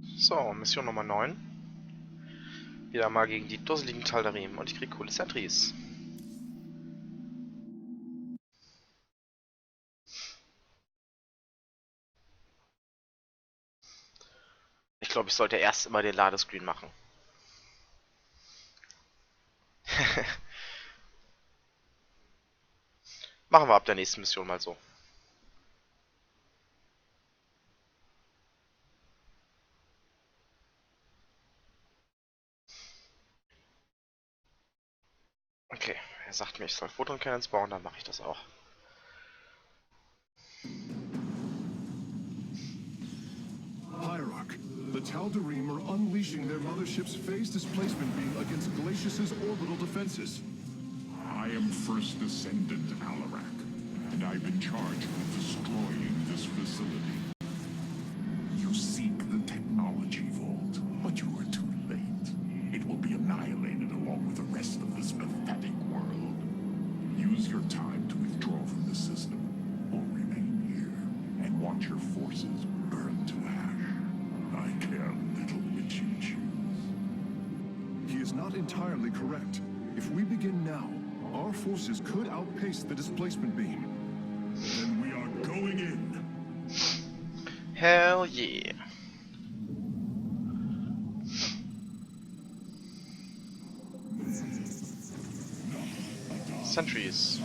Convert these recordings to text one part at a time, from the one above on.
So, Mission Nummer 9. Wieder mal gegen die dusseligen Taldarim und ich krieg coole Sentries. Ich glaube, ich sollte erst immer den Ladescreen machen. Machen wir ab der nächsten Mission mal so. Okay, er sagt mir, ich soll Photon-Cannons bauen, dann mache ich das auch. The Tal'Darim are unleashing their mothership's phase displacement beam against Glacius's orbital defenses. I am First Descendant Alarak, and I've been charged with destroying this facility. You seek the technology vault, but you are too late. It will be annihilated along with the rest of this pathetic world. Use your time to withdraw from the system, or remain here and watch your forces burn to ash. I care little which you choose. He is not entirely correct. If we begin now, our forces could outpace the displacement beam. Then we are going in. Hell yeah. Sentries.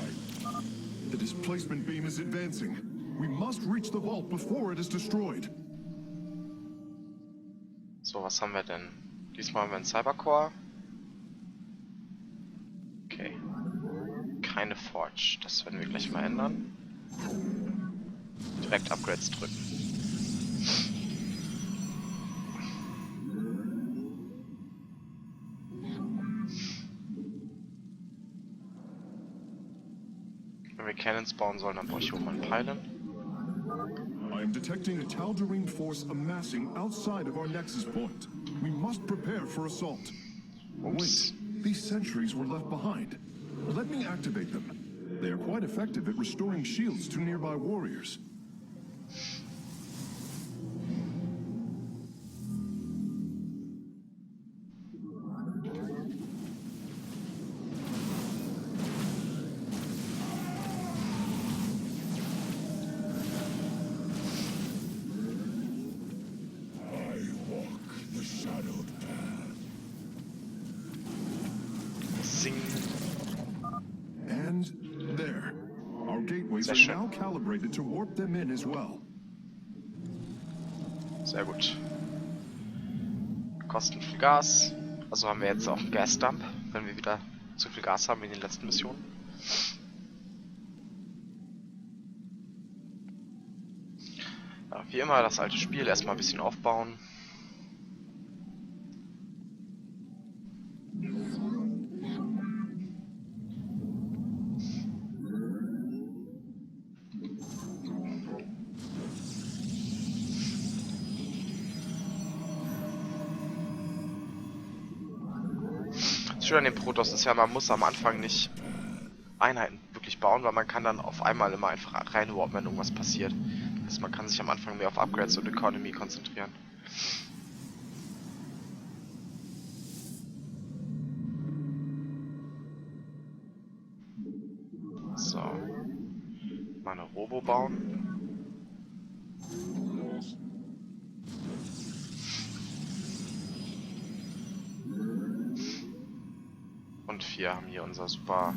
The displacement beam is advancing. We must reach the vault before it is destroyed. So, was haben wir denn? Diesmal haben wir einen Cybercore. Okay. Keine Forge. Das werden wir gleich mal ändern. Direkt Upgrades drücken. Wenn wir Cannons bauen sollen, dann brauche ich auch mal einen Pylon. I am detecting a Tal'Darim force amassing outside of our nexus point. We must prepare for assault. Oops. Wait, these sentries were left behind. Let me activate them. They are quite effective at restoring shields to nearby warriors. And there. Our gateways are now calibrated to warp them in as well. Sehr gut. Kosten viel Gas. Also haben wir jetzt auch einen Gasdump, wenn wir wieder zu viel Gas haben wie in den letzten Missionen. Ja, wie immer das alte Spiel, erstmal ein bisschen aufbauen. Schön an dem Protoss ist ja, man muss am Anfang nicht Einheiten wirklich bauen, weil man kann dann auf einmal immer einfach reinwarpen, wenn irgendwas passiert. Das heißt, man kann sich am Anfang mehr auf Upgrades und Economy konzentrieren. So. Mal eine Robo bauen. Und wir haben hier unser super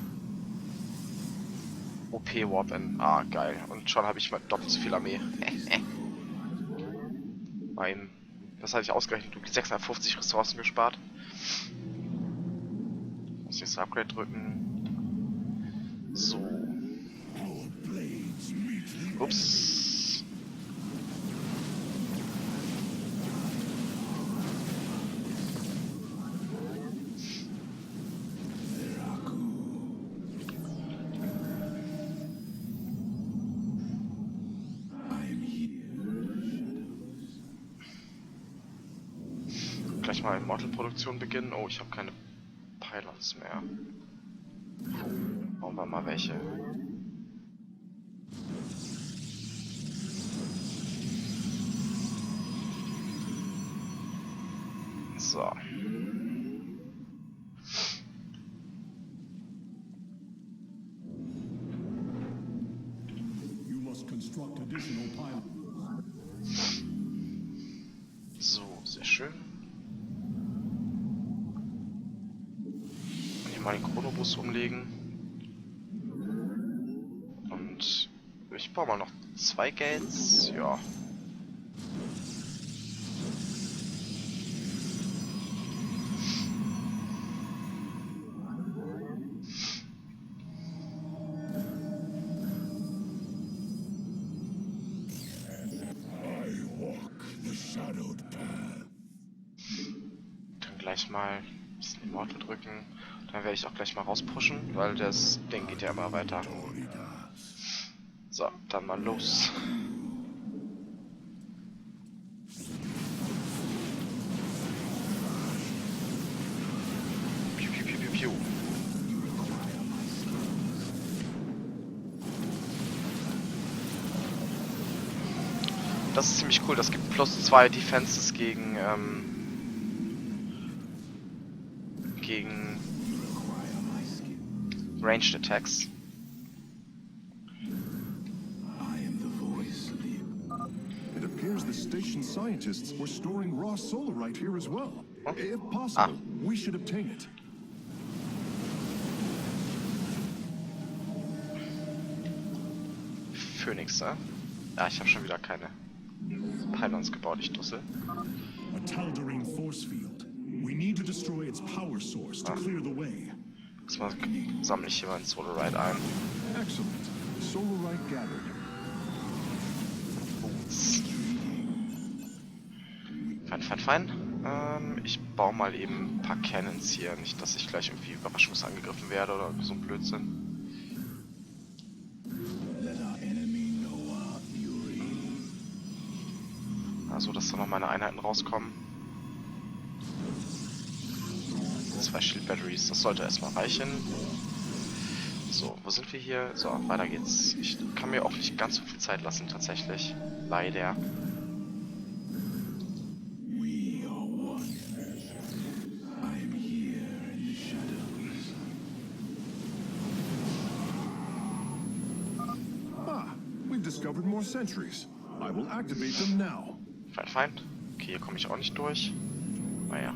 OP-Warp-In. Ah, geil. Und schon habe ich mal doppelt so viel Armee. Mein, was hatte ich ausgerechnet? 650 Ressourcen gespart. Muss ich das Upgrade drücken. So. Ups. Gleich mal Immortal-Produktion beginnen. Oh, ich habe keine Pylons mehr. Bauen wir mal welche. So. You must construct additional pylons. So, sehr schön. Und hier mal den Chronobus umlegen. Und ich baue mal noch 2 Gates. Ja. Dann gleich mal ein bisschen Immortal drücken. Dann werde ich auch gleich mal rauspushen, weil das Ding geht ja immer weiter. So, dann mal los. Piu, piu, piu, piu, piu. Das ist ziemlich cool, das gibt +2 Defenses gegen Ranged Attacks. It appears the station scientists were storing raw solarite here as well. Oh. If possible, we should obtain it. Phoenix, ja? Ja, ich habe schon wieder keine Pylons gebaut, ich Dussel. A Tal'Darim force field. We need to destroy its power source to clear the way. Erstmal sammle ich hier mal ein Solarite ein. Excellent. Solarite gathered. Fein. Ich baue mal eben ein paar Cannons hier. Nicht, dass ich gleich irgendwie überraschungsangegriffen werde oder so ein Blödsinn. Also, dass da noch meine Einheiten rauskommen. 2 Shield Batteries, das sollte erstmal reichen. So, wo sind wir hier? So, weiter geht's. Ich kann mir auch nicht ganz so viel Zeit lassen, tatsächlich. Leider. We've discovered more sentries. I will activate them now. Fein. Okay, hier komme ich auch nicht durch. Naja.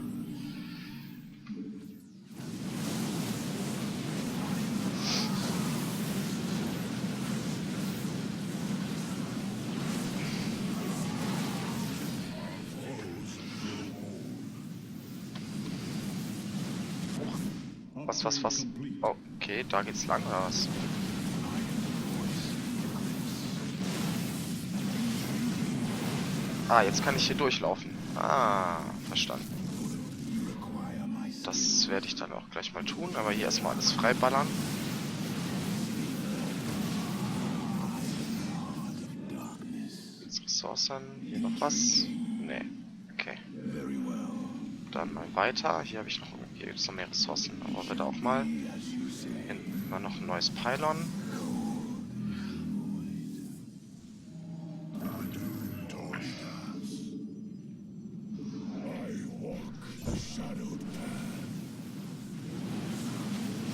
Was? Okay, da geht's lang, oder was? Ah, jetzt kann ich hier durchlaufen. Ah, verstanden. Das werde ich dann auch gleich mal tun, aber hier erstmal alles freiballern. Jetzt Ressourcen. Hier noch was? Nee. Okay. Dann mal weiter. Hier habe ich noch, hier gibt es noch mehr Ressourcen, aber bitte auch mal. Hinten mal noch ein neues Pylon.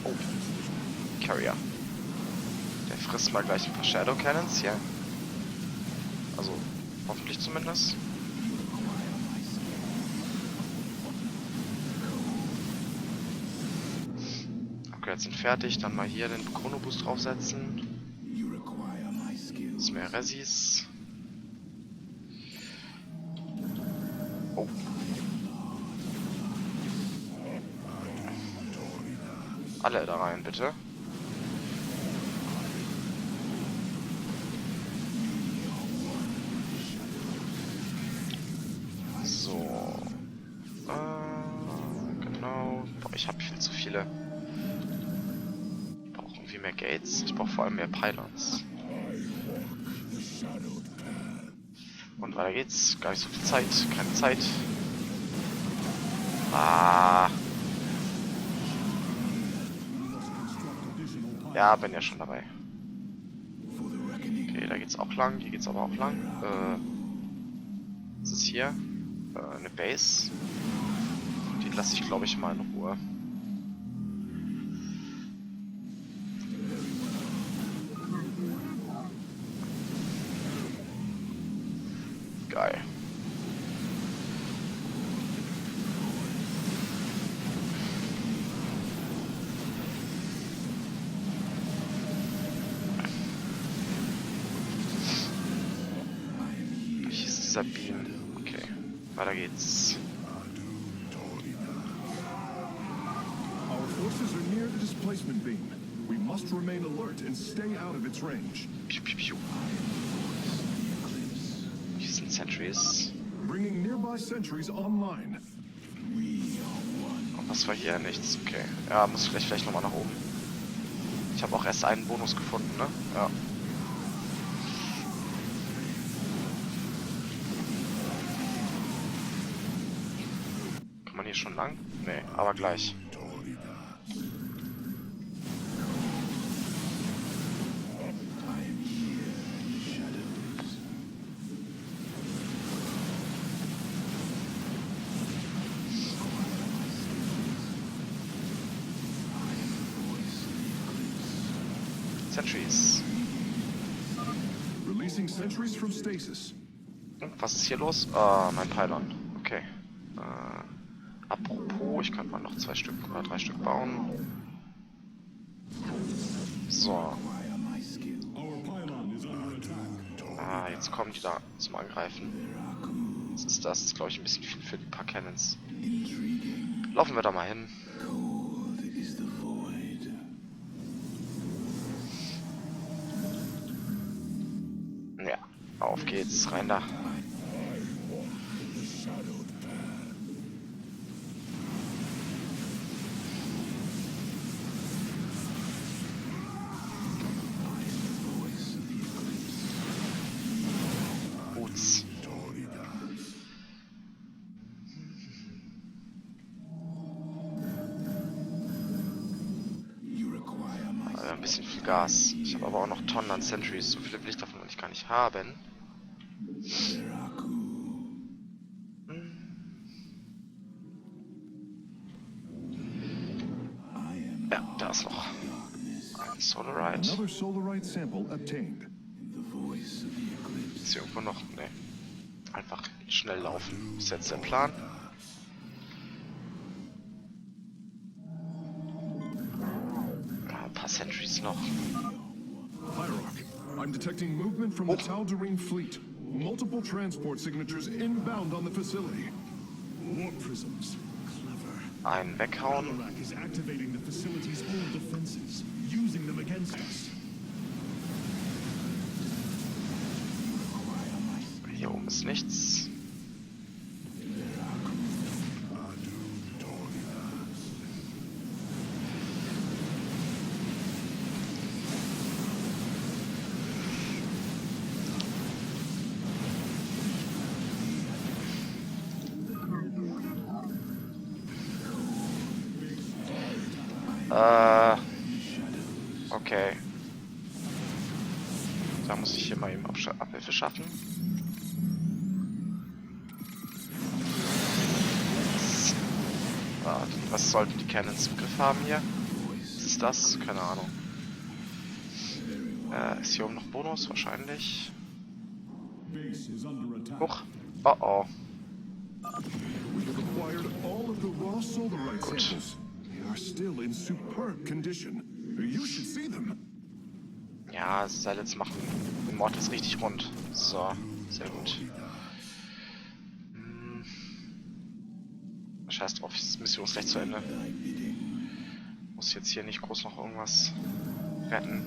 Oh. Carrier. Der frisst mal gleich ein paar Shadow Cannons hier. Also, hoffentlich zumindest. Upgrades sind fertig, dann mal hier den Chronoboost draufsetzen. Das mehr Resis. Oh. Alle da rein, bitte. So. Genau. Boah, ich habe viel zu viele. Ich brauche irgendwie mehr Gates. Ich brauche vor allem mehr Pylons. Und weiter geht's. Gar nicht so viel Zeit. Keine Zeit. Ah. Ja, bin ja schon dabei. Okay, da geht's auch lang. Hier geht's aber auch lang. Was ist hier? Eine Base. Die lasse ich, glaube ich, mal in Ruhe. Geil. Hier ist dieser Beam. Okay, weiter geht's. Our forces are near the displacement beam. We must remain alert and stay out of its range. Piu, piu, piu. Hier sind Sentries. Bringing nearby sentries online. Und was war hier? Nichts. Okay. Ja, muss ich vielleicht nochmal nach oben. Ich habe auch erst einen Bonus gefunden, ne? Ja. Kann man hier schon lang? Nee, aber gleich. Sentries. Releasing sentries from stasis. Was ist hier los? Ah, mein Pylon. Okay. Apropos, ich könnte mal noch 2 Stück oder 3 Stück bauen. So. Ah, jetzt kommen die da zum Angreifen. Was ist das? Das ist, glaube ich, ein bisschen viel für die paar Cannons. Laufen wir da mal hin. Ja, auf geht's, rein da. Boots. Ein bisschen viel Gas. Ich habe aber auch noch Tonnen an Sentries. So viele will ich davon noch nicht gar nicht haben. Ja, da ist noch ein Solarite. Another Solarite sample obtained. Ist hier irgendwo noch? Ne. Einfach schnell laufen. Ist jetzt der Plan. Ja, ein paar Sentries noch. Hierarch, I'm detecting movement from the Tal'Darim fleet. Multiple transport signatures inbound on the facility. Warp prisms. Clever. Einen weghauen. Alarak is activating the facility's old defenses, using them against us. Hier oben ist nichts. Okay. Da muss ich hier mal eben Abhilfe schaffen. Was sollten die Cannons im Griff haben hier? Was ist das? Keine Ahnung. Ist hier oben noch Bonus? Wahrscheinlich. Huch. Oh oh. Gut. Ja, Silence machen den Mortis richtig rund. So, sehr gut. Scheiß drauf, die Mission ist gleich zu Ende. Muss jetzt hier nicht groß noch irgendwas retten.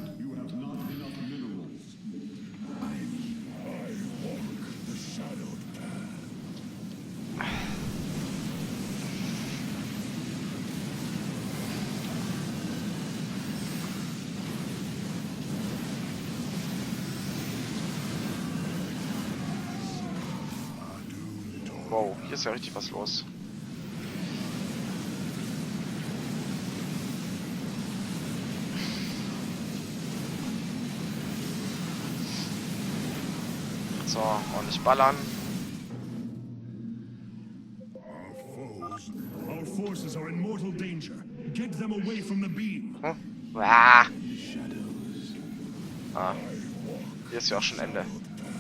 Wow, hier ist ja richtig was los. So, ordentlich ballern. Our forces are in mortal danger. Get them away from the beam. Hm? Ah. Ah. Hier ist ja auch schon Ende.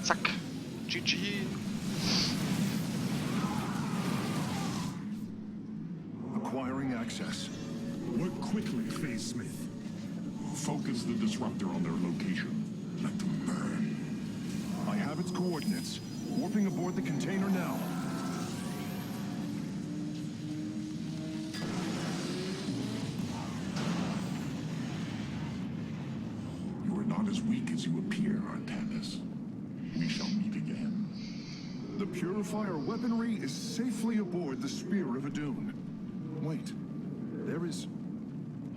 Zack. GG. Acquiring access. Work quickly, Phase Smith. Focus the disruptor on their location. Let them burn. I have its coordinates. Warping aboard the container now. You are not as weak as you appear, Artanis. We shall meet again. The Purifier weaponry is safely aboard the Spear of Adun. Wait, there is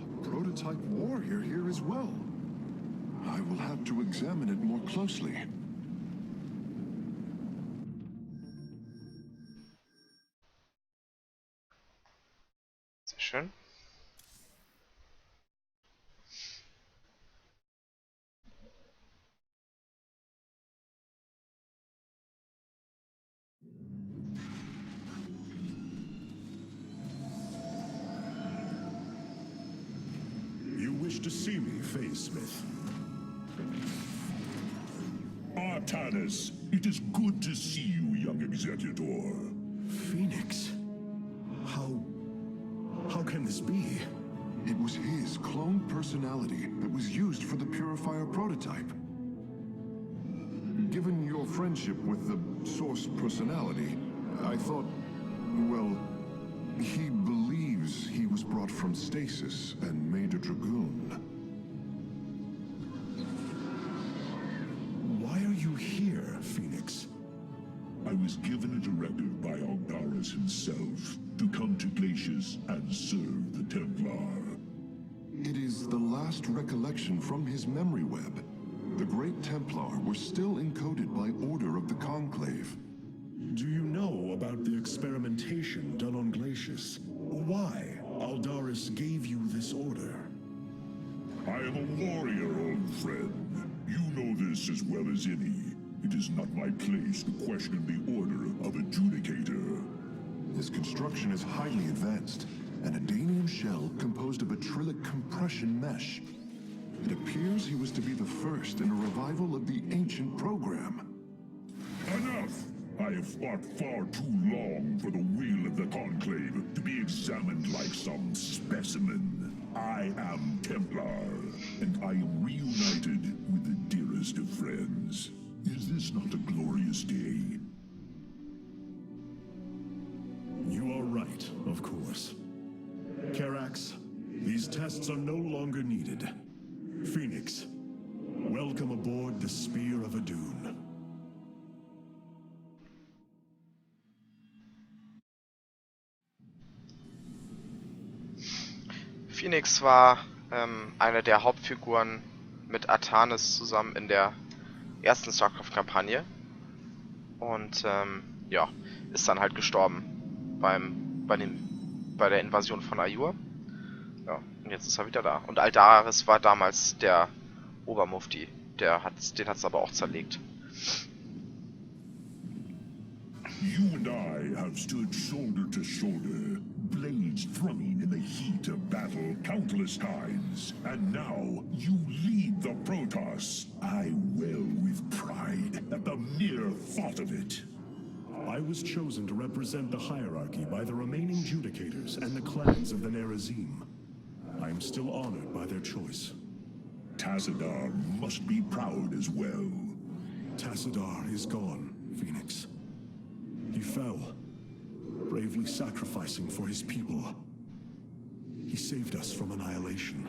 a prototype warrior here as well. I will have to examine it more closely. Sehr schön. You wish to see me, Phase Smith? Artanis, it is good to see you, young Executor. Phoenix? How can this be? It was his cloned personality that was used for the Purifier prototype. Given your friendship with the Source personality, I thought, well, he believes he was brought from stasis and made a Dragoon. Why are you here, Phoenix? I was given a directive by Aldaris himself to come to Glacius and serve the Templar. It is the last recollection from his memory web. The Great Templar were still encoded by order of the Conclave. Do you know about the experimentation done on Glacius? Why Aldaris gave you this order? I am a warrior, old friend. You know this as well as any. It is not my place to question the order of Adjudicator. His construction is highly advanced, an Adanium shell composed of a trillic compression mesh. It appears he was to be the first in a revival of the ancient program. Enough! I have fought far too long for the will of the Conclave to be examined like some specimen. I am Templar, and I am reunited with the dearest of friends. Is this not a glorious day? You are right, of course. Karax, these tests are no longer needed. Phoenix, welcome aboard the Spear of Adun. Phoenix war eine der Hauptfiguren mit Artanis zusammen in der ersten StarCraft-Kampagne. Und ja, ist dann halt gestorben bei der Invasion von Ayur. Ja, und jetzt ist er wieder da. Und Aldaris war damals der Obermufti. Den hat's aber auch zerlegt. You and I have stood shoulder to shoulder, blades thrumming in the heat of battle countless times. And now you lead the Protoss. I wail with pride at the mere thought of it. I was chosen to represent the hierarchy by the remaining Judicators and the clans of the Nerazim. I am still honored by their choice. Tassadar must be proud as well. Tassadar is gone, Phoenix. He fell, bravely sacrificing for his people. He saved us from annihilation.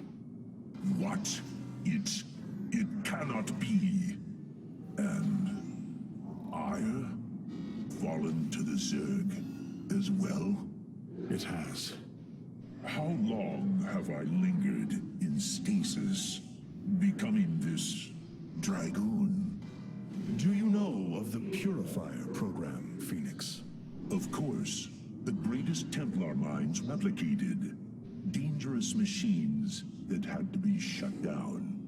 What? It cannot be. And Ire fallen to the Zerg as well? It has. How long have I lingered in stasis, becoming this Dragoon? Do you know of the Purifier program, Phoenix? Of course. The greatest Templar minds replicated. Dangerous machines that had to be shut down.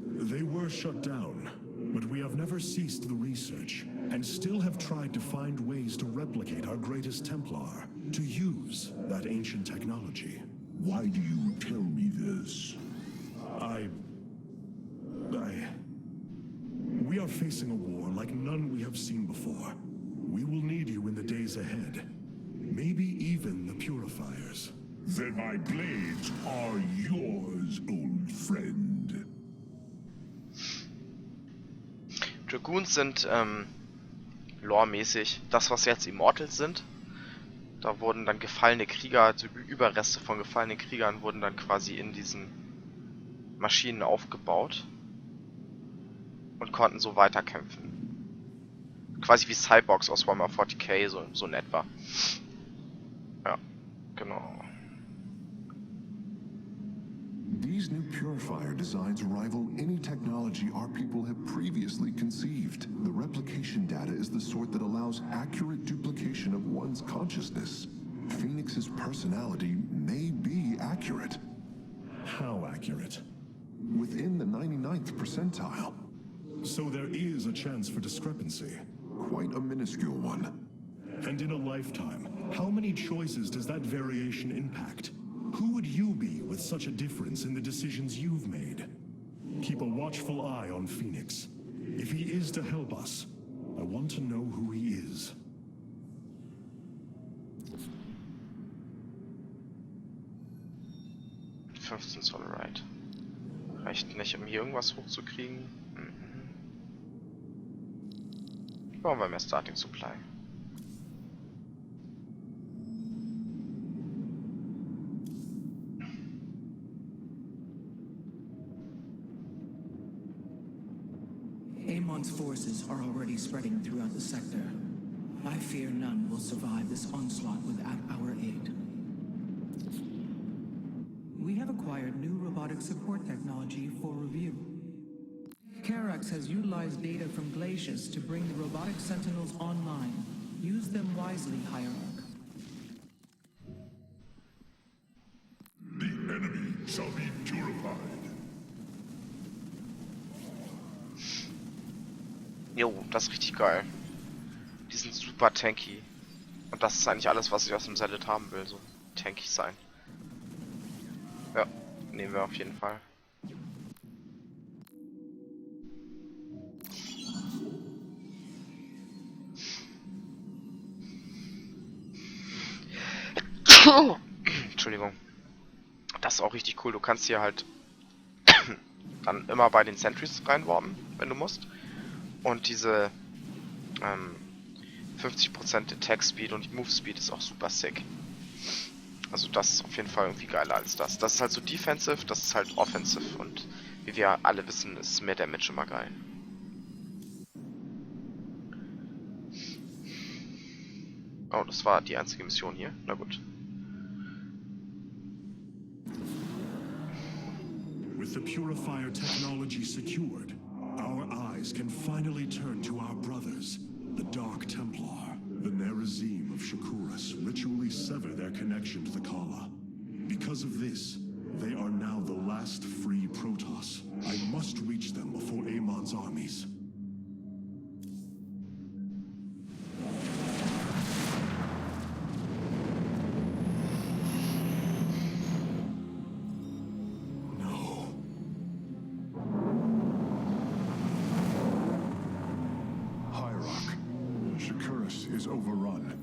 They were shut down, but we have never ceased the research. and still have tried to find ways to replicate our greatest Templar, to use that ancient technology. Why do you tell me this? We are facing a war like none we have seen before. We will need you in the days ahead. Maybe even the Purifiers. Then my blades are yours, old friend. Dragoons sind loremäßig das, was jetzt Immortals sind. Da wurden dann gefallene Krieger, also Überreste von gefallenen Kriegern wurden dann quasi in diesen Maschinen aufgebaut und konnten so weiterkämpfen. Quasi wie Cyborgs aus Warhammer 40k, so in etwa. Ja, genau. These new purifier designs rival any technology our people have previously conceived. The replication data is the sort that allows accurate duplication of one's consciousness. Phoenix's personality may be accurate. How accurate? Within the 99th percentile. So there is a chance for discrepancy. Quite a minuscule one. And in a lifetime, how many choices does that variation impact? Who would you be with such a difference in the decisions you've made? Keep a watchful eye on Phoenix. If he is to help us, I want to know who he is. 15 Zoll Right. Reicht nicht, um hier irgendwas hochzukriegen. Brauchen wir mehr Starting Supply. Amon's forces are already spreading throughout the sector. I fear none will survive this onslaught without our aid. We have acquired new robotic support technology for review. Karax has utilized data from glaciers to bring the robotic sentinels online. Use them wisely, Hierarch. The enemy shall be purified. Jo, das ist richtig geil. Die sind super tanky. Und das ist eigentlich alles, was ich aus dem Zealot haben will, so tanky sein. Ja, nehmen wir auf jeden Fall. Entschuldigung. Das ist auch richtig cool. Du kannst hier halt dann immer bei den Sentries reinwarpen, wenn du musst. Und diese 50% Attack Speed und Move Speed ist auch super sick. Also das ist auf jeden Fall irgendwie geiler als das. Das ist halt so defensive, das ist halt offensive. Und wie wir alle wissen, ist mehr Damage immer geil. Oh, das war die einzige Mission hier. Na gut. With the purifier technology secured, our eyes can finally turn to our brothers, the Dark Templar. The Nerazim of Shakuras ritually sever their connection to the Kala. Because of this, they are now the last free Protoss. I must reach them before Amon's armies. Is overrun.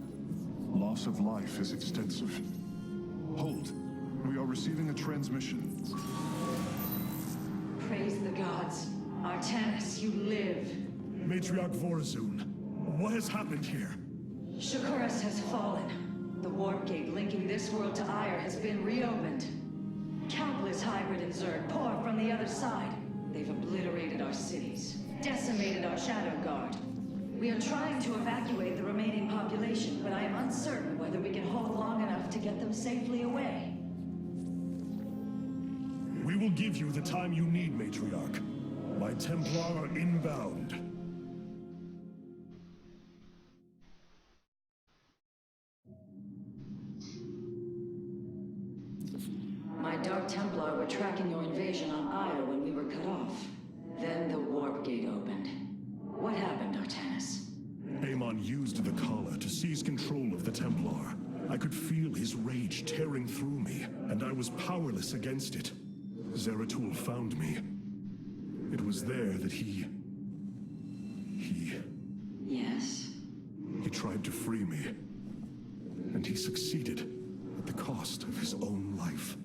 Loss of life is extensive. Hold. We are receiving a transmission. Praise the gods. Artanis, you live. Matriarch Vorazun, what has happened here? Shakuras has fallen. The warp gate linking this world to Ire has been reopened. Countless hybrid and Zerg pour from the other side. They've obliterated our cities, decimated our Shadow Guard. We are trying to evacuate the remaining population, but I am uncertain whether we can hold long enough to get them safely away. We will give you the time you need, Matriarch. My Templar are inbound. My Dark Templar were tracking your invasion on Ire when we were cut off. Then the warp gate opened. What happened, Artanis? Amon used the collar to seize control of the Templar. I could feel his rage tearing through me, and I was powerless against it. Zeratul found me. It was there that he... Yes? He tried to free me. And he succeeded, at the cost of his own life.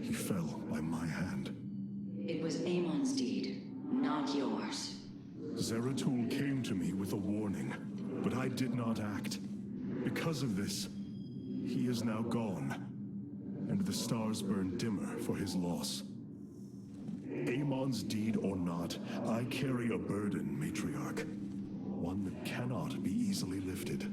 He fell by my hand. It was Amon's deed, not yours. Zeratul came to me with a warning, but I did not act. Because of this, he is now gone, and the stars burn dimmer for his loss. Amon's deed or not, I carry a burden, Matriarch. One that cannot be easily lifted.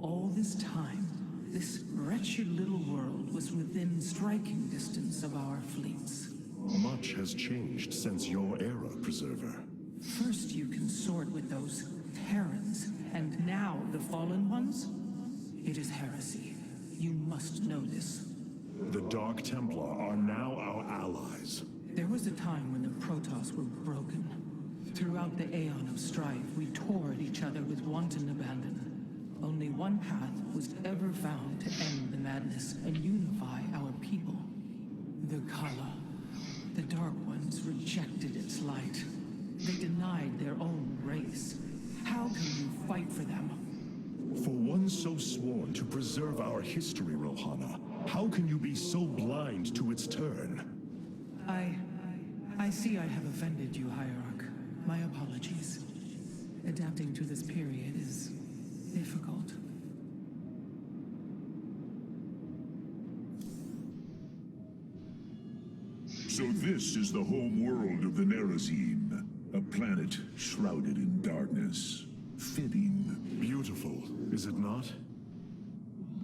All this time, this wretched little world was within striking distance of our fleets. Much has changed since your era, Preserver. First you consort with those Terrans, and now the Fallen Ones? It is heresy. You must know this. The Dark Templar are now our allies. There was a time when the Protoss were broken. Throughout the Aeon of strife, we tore at each other with wanton abandon. Only one path was ever found to end the madness and unify our people. The Kala. The Dark Ones rejected its light. They denied their own race. How can you fight for them? For one so sworn to preserve our history, Rohana, how can you be so blind to its turn? I see I have offended you, Hierarch. My apologies. Adapting to this period is difficult. So this is the home world of the Nerazim, a planet shrouded in darkness. Fitting. Beautiful, is it not?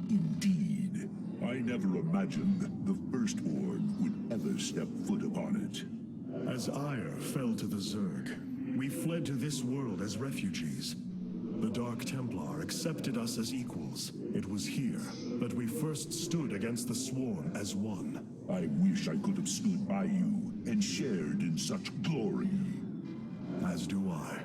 Indeed. I never imagined the Firstborn would ever step foot upon it. As Ire fell to the Zerg, we fled to this world as refugees. The Dark Templar accepted us as equals. It was here that we first stood against the Swarm as one. I wish I could have stood by you and shared in such glory. As do I.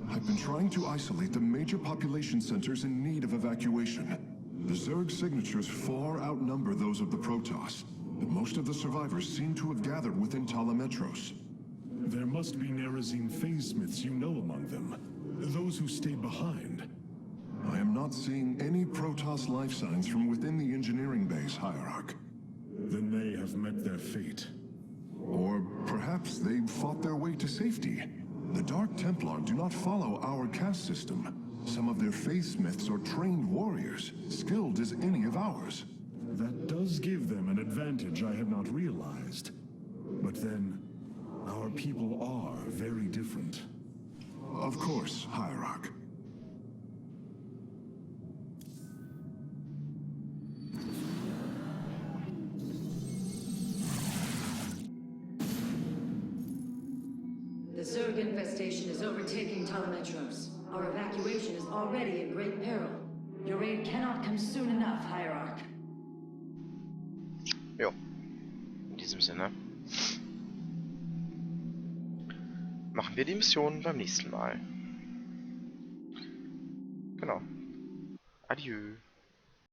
I've been trying to isolate the major population centers in need of evacuation. The Zerg signatures far outnumber those of the Protoss, but most of the survivors seem to have gathered within Talametros. There must be Nerazim phase-smiths you know among them. Those who stayed behind. I am not seeing any Protoss life signs from within the engineering base, Hierarch. Then they have met their fate. Or perhaps they fought their way to safety. The Dark Templar do not follow our caste system. Some of their faith-smiths are trained warriors, skilled as any of ours. That does give them an advantage I had not realized. But then, our people are very different. Of course, Hierarch. The Zerg infestation is overtaking Talametros. Our evacuation is already in great peril. Your aid cannot come soon enough, Hierarch. Jo. In diesem Sinne. Machen wir die Mission beim nächsten Mal. Genau. Adieu.